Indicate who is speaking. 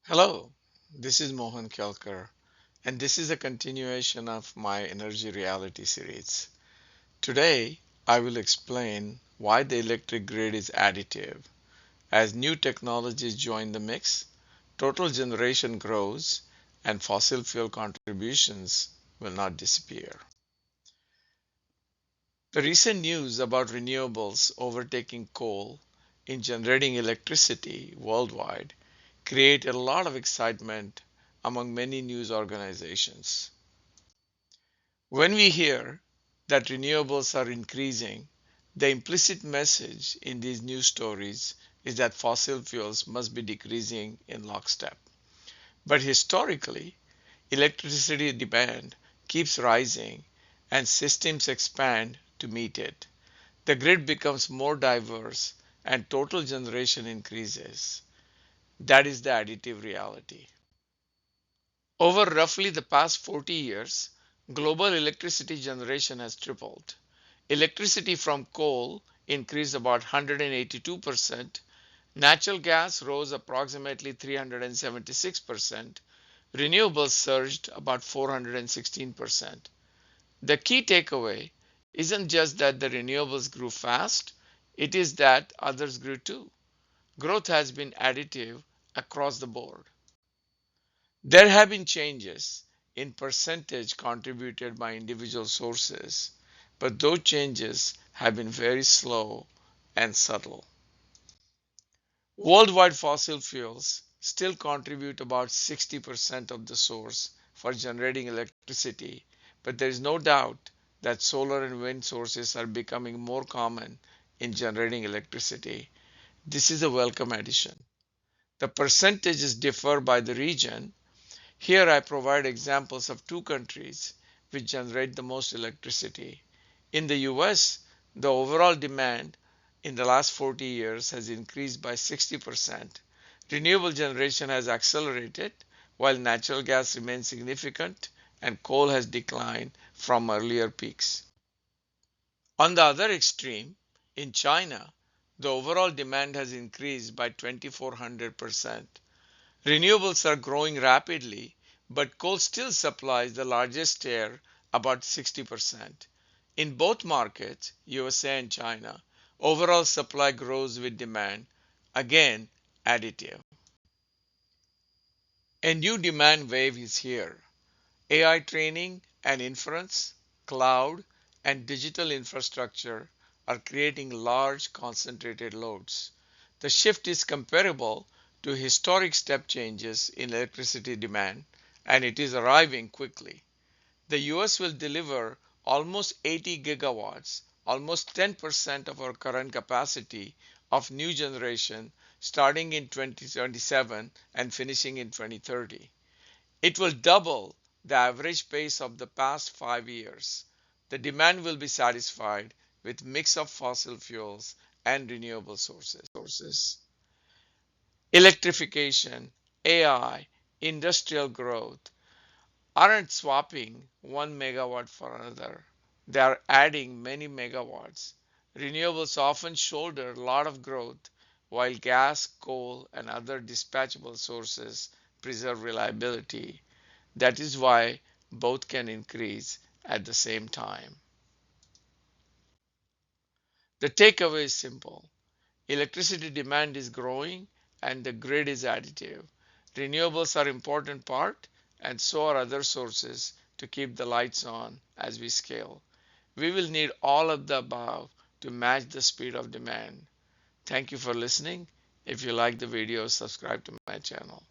Speaker 1: Hello, this is Mohan Kelkar, and this is a continuation of my Energy Reality series. Today, I will explain why the electric grid is additive. As new technologies join the mix, total generation grows, and fossil fuel contributions will not disappear. The recent news about renewables overtaking coal in generating electricity worldwide create a lot of excitement among many news organizations. When we hear that renewables are increasing, the implicit message in these news stories is that fossil fuels must be decreasing in lockstep. But historically, electricity demand keeps rising and systems expand to meet it. The grid becomes more diverse and total generation increases. That is the additive reality. Over roughly the past 40 years, global electricity generation has tripled. Electricity from coal increased about 182%, natural gas rose approximately 376%, renewables surged about 416%. The key takeaway isn't just that the renewables grew fast, it is that others grew too. Growth has been additive across the board. There have been changes in percentage contributed by individual sources, but those changes have been very slow and subtle. Worldwide fossil fuels still contribute about 60% of the source for generating electricity, but there is no doubt that solar and wind sources are becoming more common in generating electricity. This is a welcome addition. The percentages differ by the region. Here I provide examples of two countries which generate the most electricity. In the US, the overall demand in the last 40 years has increased by 60%. Renewable generation has accelerated while natural gas remains significant and coal has declined from earlier peaks. On the other extreme, in China, the overall demand has increased by 2400%. Renewables are growing rapidly, but coal still supplies the largest share, about 60%. In both markets, USA and China, overall supply grows with demand, again additive. A new demand wave is here. AI training and inference, cloud, and digital infrastructure are creating large concentrated loads. The shift is comparable to historic step changes in electricity demand, and it is arriving quickly. The US will deliver almost 80 gigawatts, almost 10% of our current capacity of new generation starting in 2027 and finishing in 2030. It will double the average pace of the past 5 years. The demand will be satisfied with mix of fossil fuels and renewable sources. Electrification, AI, industrial growth aren't swapping one megawatt for another. They are adding many megawatts. Renewables often shoulder a lot of growth, while gas, coal, and other dispatchable sources preserve reliability. That is why both can increase at the same time. The takeaway is simple. Electricity demand is growing and the grid is additive. Renewables are an important part and so are other sources to keep the lights on as we scale. We will need all of the above to match the speed of demand. Thank you for listening. If you like the video, subscribe to my channel.